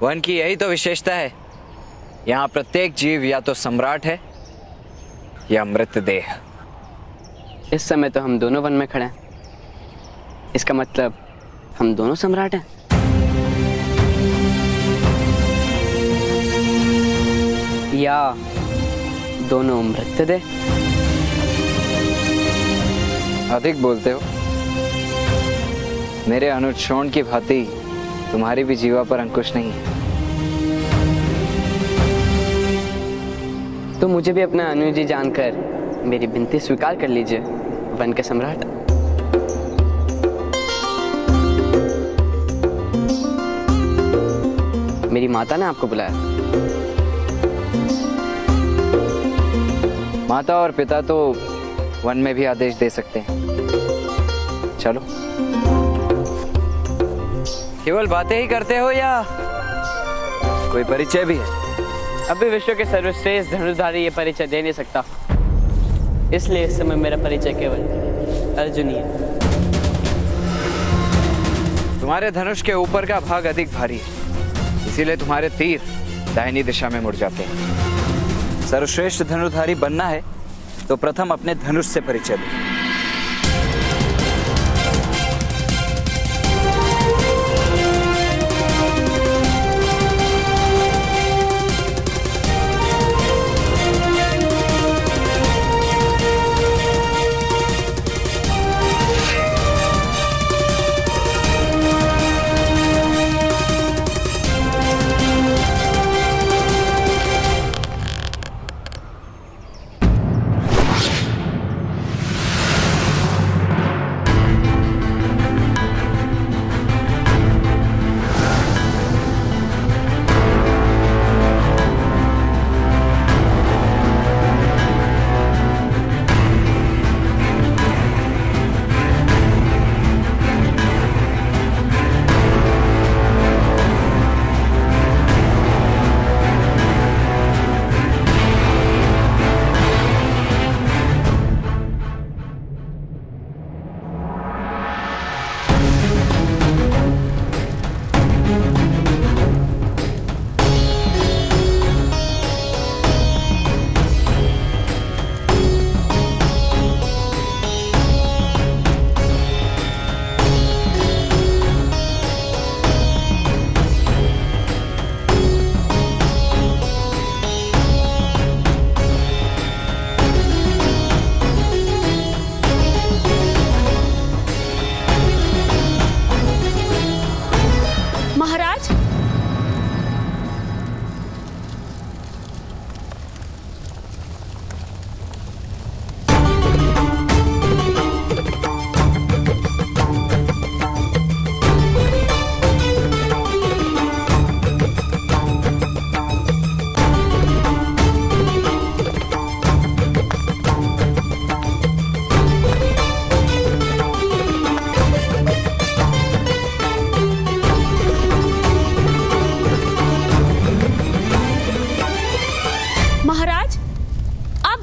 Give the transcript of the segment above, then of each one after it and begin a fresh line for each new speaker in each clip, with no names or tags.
One की यही तो विशेषता है, यहाँ प्रत्येक जीव या तो सम्राट है या मृतदेह।
इस समय तो हम दोनों वन में खड़े हैं, इसका मतलब हम दोनों सम्राट हैं। या दोनों मृतदेह।
अधिक बोलते हो। मेरे अनुज शोण की भांति तुम्हारी भी जीवा पर अंकुश नहीं है।
तो मुझे भी अपना अनुज जी जानकर मेरी विनती स्वीकार कर लीजिए वन के सम्राट। मेरी माता ने आपको बुलाया।
माता और पिता तो वन में भी आदेश दे सकते हैं। चलो। केवल बातें ही करते हो या कोई परिचय भी है?
अभी विश्व के सर्वश्रेष्ठ धनुर्धारी ये परिचय दे नहीं सकता, इसलिए इस समय मेरा परिचय केवल अर्जुन ही है।
तुम्हारे धनुष के ऊपर का भाग अधिक भारी है, इसीलिए तुम्हारे तीर दाहिनी दिशा में मुड़ जाते हैं। सर्वश्रेष्ठ धनुर्धारी बनना है तो प्रथम अपने धनुष से परिचय दो।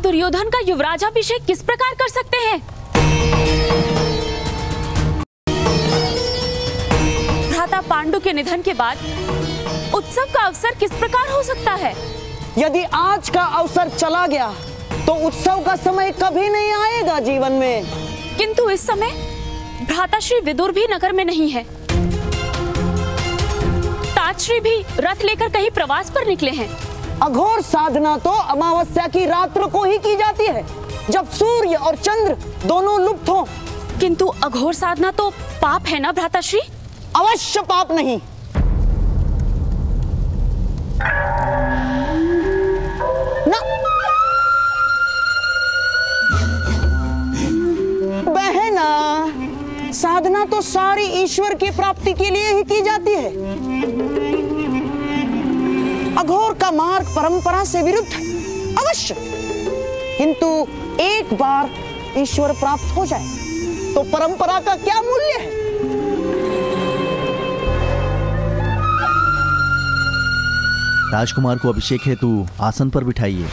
दुर्योधन का युवराजाभिषेक किस प्रकार कर सकते हैं? भ्राता पांडु के निधन के बाद उत्सव का अवसर किस प्रकार हो सकता है?
यदि आज का अवसर चला गया तो उत्सव का समय कभी नहीं आएगा जीवन में।
किंतु इस समय भ्राता श्री विदुर भी नगर में नहीं है। तातश्री भी रथ लेकर कहीं प्रवास पर निकले हैं।
अघोर साधना तो अमावस्या की रात्र को ही की जाती है, जब सूर्य और चंद्र दोनों लुप्त हों।
किंतु अघोर साधना तो पाप है ना भ्राताश्री?
अवश्य पाप नहीं। ना बहना, साधना तो सारी ईश्वर की प्राप्ति के लिए ही की जाती है। अघोर का मार्ग परंपरा से विरुद्ध है, अवश्य। किंतु एक बार ईश्वर प्राप्त हो जाए तो परंपरा का क्या मूल्य है?
राजकुमार को अभिषेक हेतु आसन पर बिठाइए।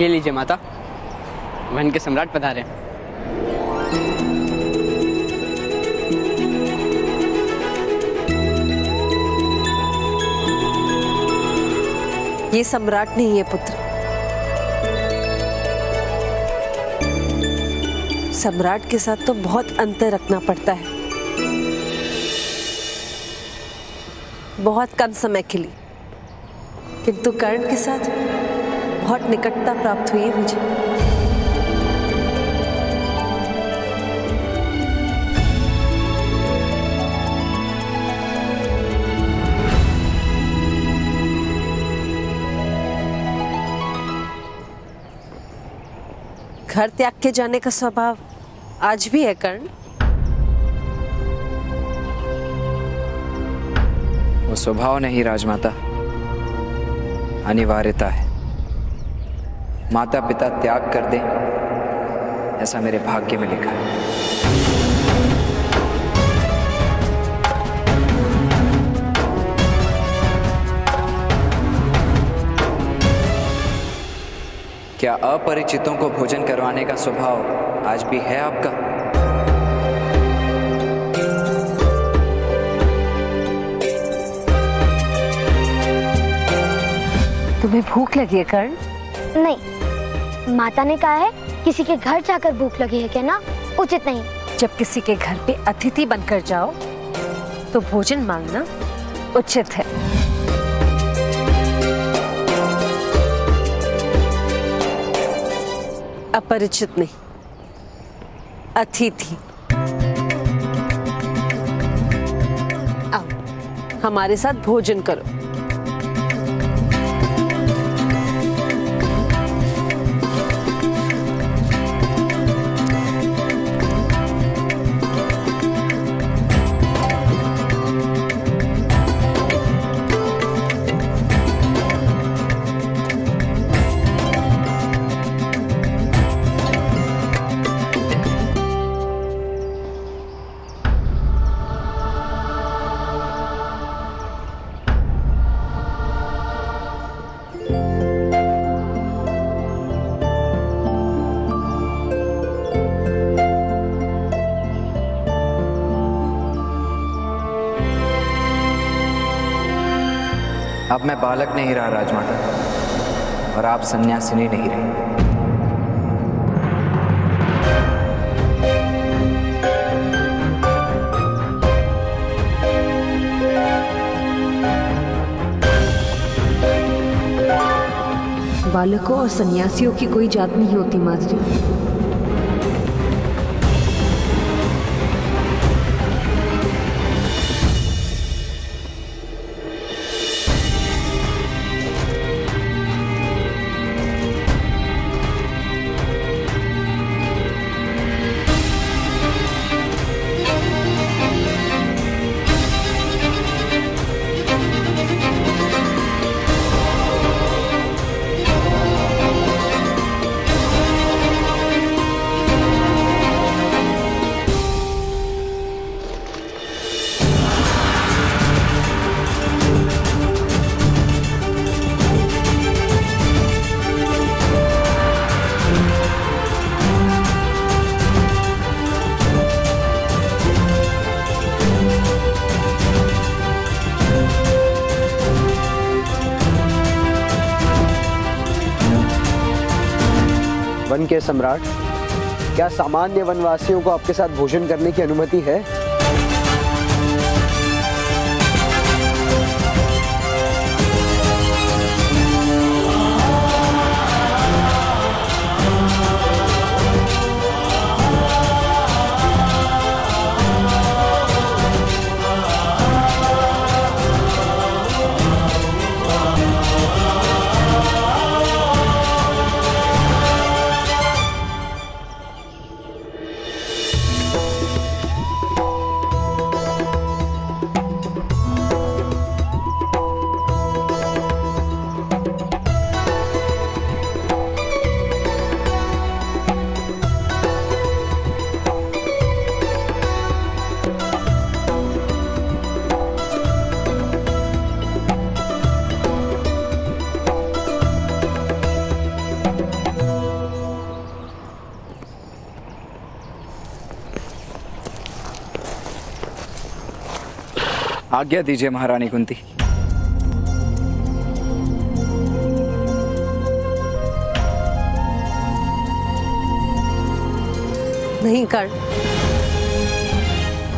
ये लीजिए माता, वन के सम्राट पधारे हैं।
ये सम्राट नहीं है पुत्र, सम्राट के साथ तो बहुत अंतर रखना पड़ता है, बहुत कम समय के लिए, किंतु कर्ण के साथ बहुत निकटता प्राप्त हुई है मुझे। घर त्याग के जाने का स्वभाव आज भी है कर्ण?
वो स्वभाव नहीं राजमाता, अनिवार्यता है। माता पिता त्याग कर दे, ऐसा मेरे भाग्य में लिखा है। क्या अपरिचितों को भोजन करवाने का स्वभाव आज भी है आपका?
तुम्हें भूख लगी है कर्ण?
नहीं, माता ने कहा है किसी के घर जाकर भूख लगी है कहना उचित नहीं।
जब किसी के घर पे अतिथि बनकर जाओ तो भोजन मांगना उचित है। अपरिचित नहीं, अतिथि। आओ हमारे साथ भोजन करो।
अब मैं बालक नहीं रहा राजमाता, और आप सन्यासिनी नहीं रही।
बालकों और सन्यासियों की कोई जात नहीं होती माद्री।
वन के सम्राट, क्या सामान्य वनवासियों को आपके साथ भोजन करने की अनुमति है?
आज्ञा दीजिए महारानी कुंती।
नहीं कर्ण,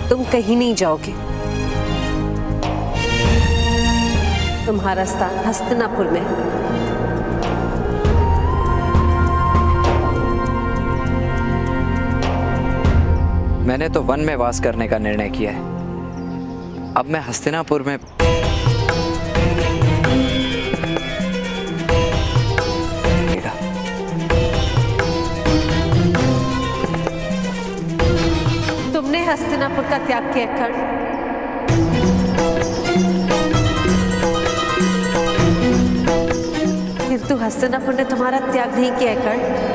तुम कहीं नहीं जाओगे। तुम्हारा स्थान हस्तिनापुर में है।
मैंने तो वन में वास करने का निर्णय किया है। अब मैं हस्तिनापुर में
तुमने हस्तिनापुर का त्याग किया कर्ण। किंतु हस्तिनापुर ने तुम्हारा त्याग नहीं किया कर्ण।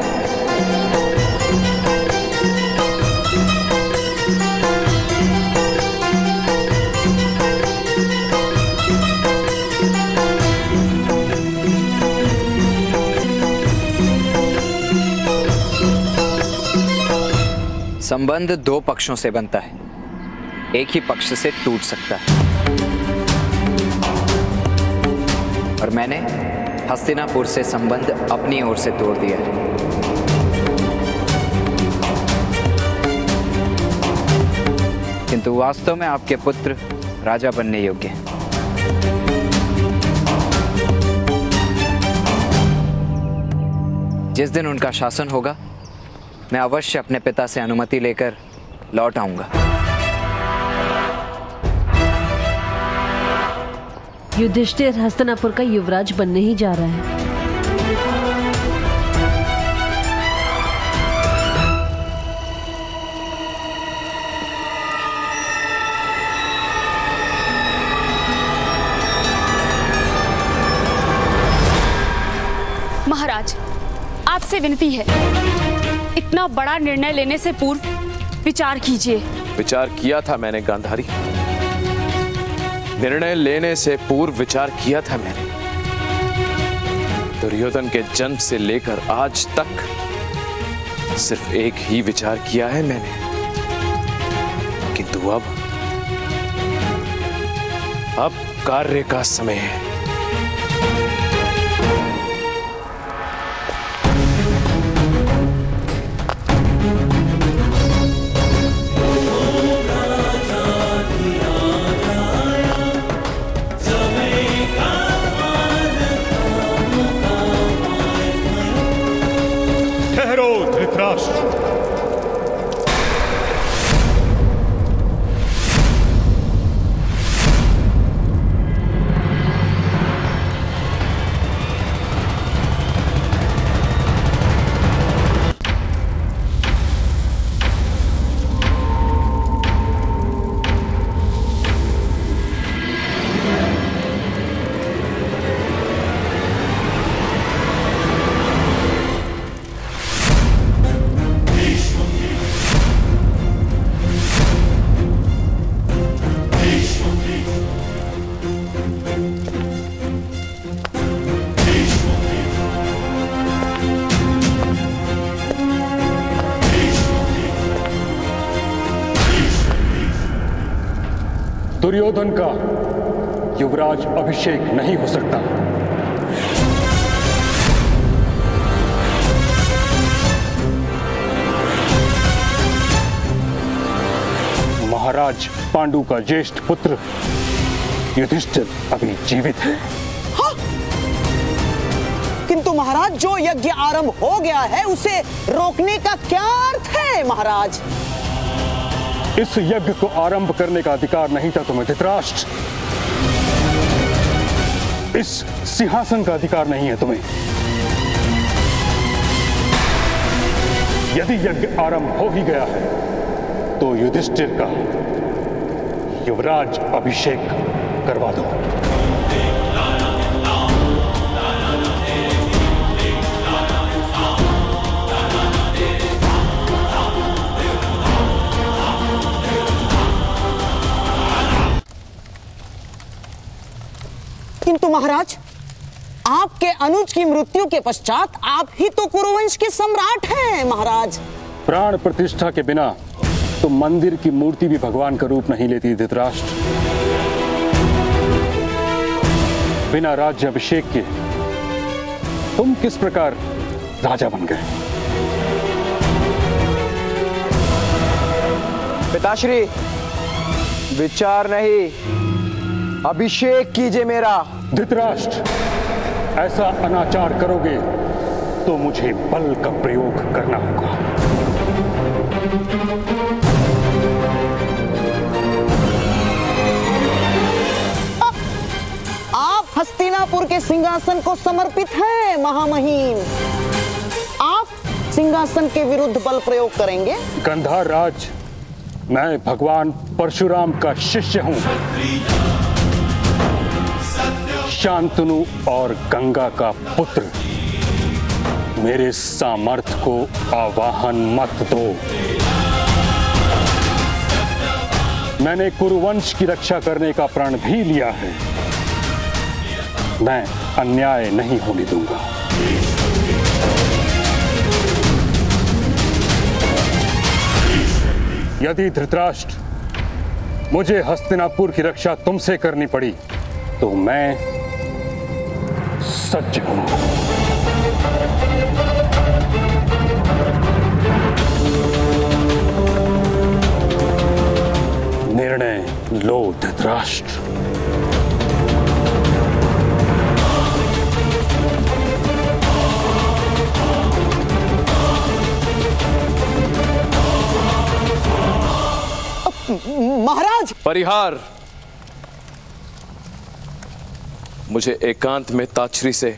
संबंध दो पक्षों से बनता है, एक ही पक्ष से टूट सकता है। और मैंने हस्तिनापुर से संबंध अपनी ओर से तोड़ दिया है। किंतु वास्तव में आपके पुत्र राजा बनने योग्य हैं। जिस दिन उनका शासन होगा, मैं अवश्य अपने पिता से अनुमति लेकर लौट आऊंगा।
युधिष्ठिर हस्तिनापुर का युवराज बनने ही जा रहा है।
महाराज, आपसे विनती है, इतना बड़ा निर्णय लेने से पूर्व विचार कीजिए।
विचार किया था मैंने गांधारी, निर्णय लेने से पूर्व विचार किया था मैंने। दुर्योधन के जन्म से लेकर आज तक सिर्फ एक ही विचार किया है मैंने। किंतु अब कार्य का समय है।
दुर्योधन का युवराज अभिषेक नहीं हो सकता। महाराज पांडु का ज्येष्ठ पुत्र युधिष्ठिर अभी जीवित है।
हाँ? किंतु महाराज, जो यज्ञ आरंभ हो गया है उसे रोकने का क्या अर्थ है महाराज?
इस यज्ञ को आरंभ करने का अधिकार नहीं था तुम्हें धृतराष्ट्र। इस सिंहासन का अधिकार नहीं है तुम्हें। यदि यज्ञ आरंभ हो ही गया है तो युधिष्ठिर का युवराज अभिषेक करवा दो।
किंतु महाराज, आपके अनुज की मृत्यु के पश्चात आप ही तो कुरुवंश के सम्राट हैं महाराज।
प्राण प्रतिष्ठा के बिना तो मंदिर की मूर्ति भी भगवान का रूप नहीं लेती धृतराष्ट्र। बिना राज्य अभिषेक के तुम किस प्रकार राजा बन गए?
पिताश्री, विचार नहीं, अभिषेक कीजिए मेरा।
धृतराष्ट्र, ऐसा अनाचार करोगे तो मुझे बल का प्रयोग करना होगा।
आप हस्तिनापुर के सिंहासन को समर्पित हैं महामहिम। आप सिंहासन के विरुद्ध बल प्रयोग करेंगे?
गंधार राज, मैं भगवान परशुराम का शिष्य हूं। शांतनु और गंगा का पुत्र, मेरे सामर्थ्य को आवाहन मत दो। मैंने कुरुवंश की रक्षा करने का प्रण भी लिया है। मैं अन्याय नहीं होने दूंगा। यदि धृतराष्ट्र मुझे हस्तिनापुर की रक्षा तुमसे करनी पड़ी तो मैं सज्ज हूं। निर्णय लो धृतराष्ट्र।
महाराज!
परिहार, मुझे एकांत में ताचरी से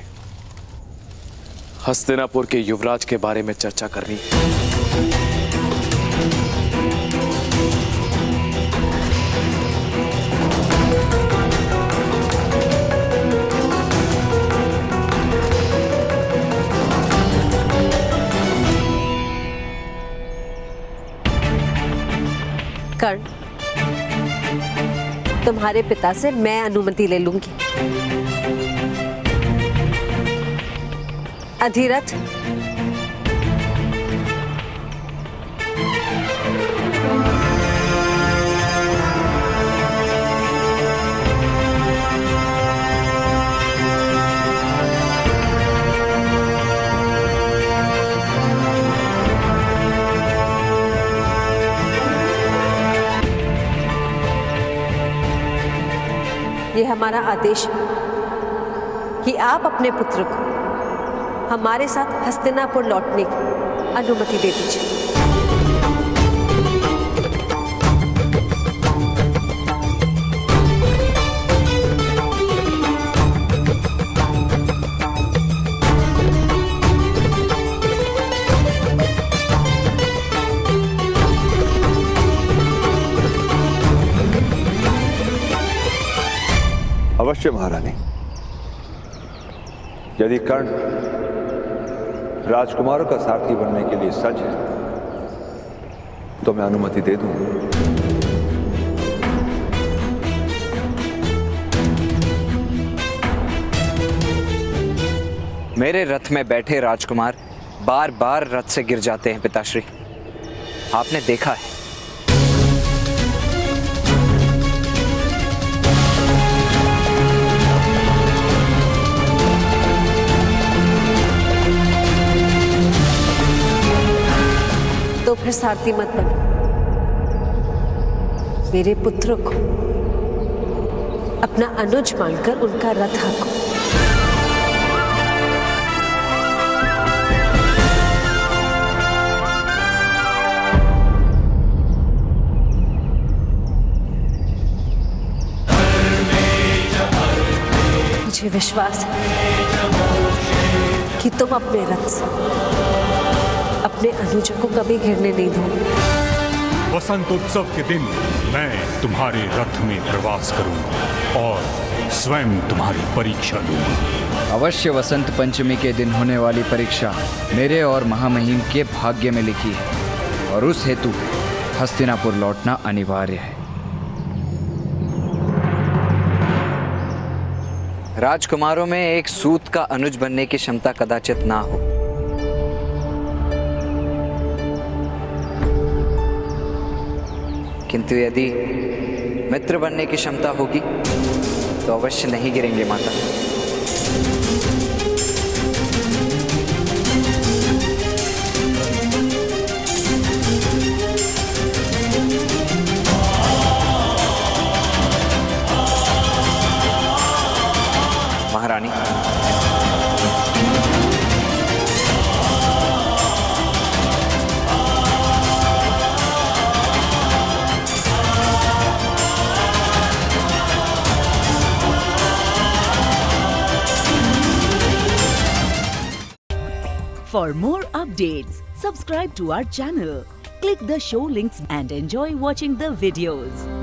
हस्तिनापुर के युवराज के बारे में चर्चा करनी।
कर्ण, तुम्हारे पिता से मैं अनुमति ले लूंगी। अधिरथ, ये हमारा आदेश है कि आप अपने पुत्र को हमारे साथ हस्तिनापुर लौटने की अनुमति दे दीजिए।
अवश्य महारानी। यदि कर्ण राजकुमारों का सारथी बनने के लिए सज्ज है तो मैं अनुमति दे दूंगा।
मेरे रथ में बैठे राजकुमार बार बार रथ से गिर जाते हैं पिताश्री, आपने देखा है।
तो फिर सारथी मत बनो, मेरे पुत्र को अपना अनुज मानकर उनका रथ हाँको। मुझे विश्वास है कि तुम अपने रथ से अपने अनुज को कभी गिरने नहीं दोगे।
वसंत उत्सव के दिन मैं तुम्हारे रथ में प्रवास करूंगा और स्वयं तुम्हारी परीक्षा लूंगा।
अवश्य वसंत पंचमी के दिन होने वाली परीक्षा मेरे और महामहिम के भाग्य में लिखी है और उस हेतु हस्तिनापुर लौटना अनिवार्य है। राजकुमारों में एक सूत का अनुज बनने की क्षमता कदाचित ना हो, किंतु यदि मित्र बनने की क्षमता होगी तो अवश्य नहीं गिरेंगे माता।
For more updates, subscribe to our channel, click the show links and enjoy watching the videos.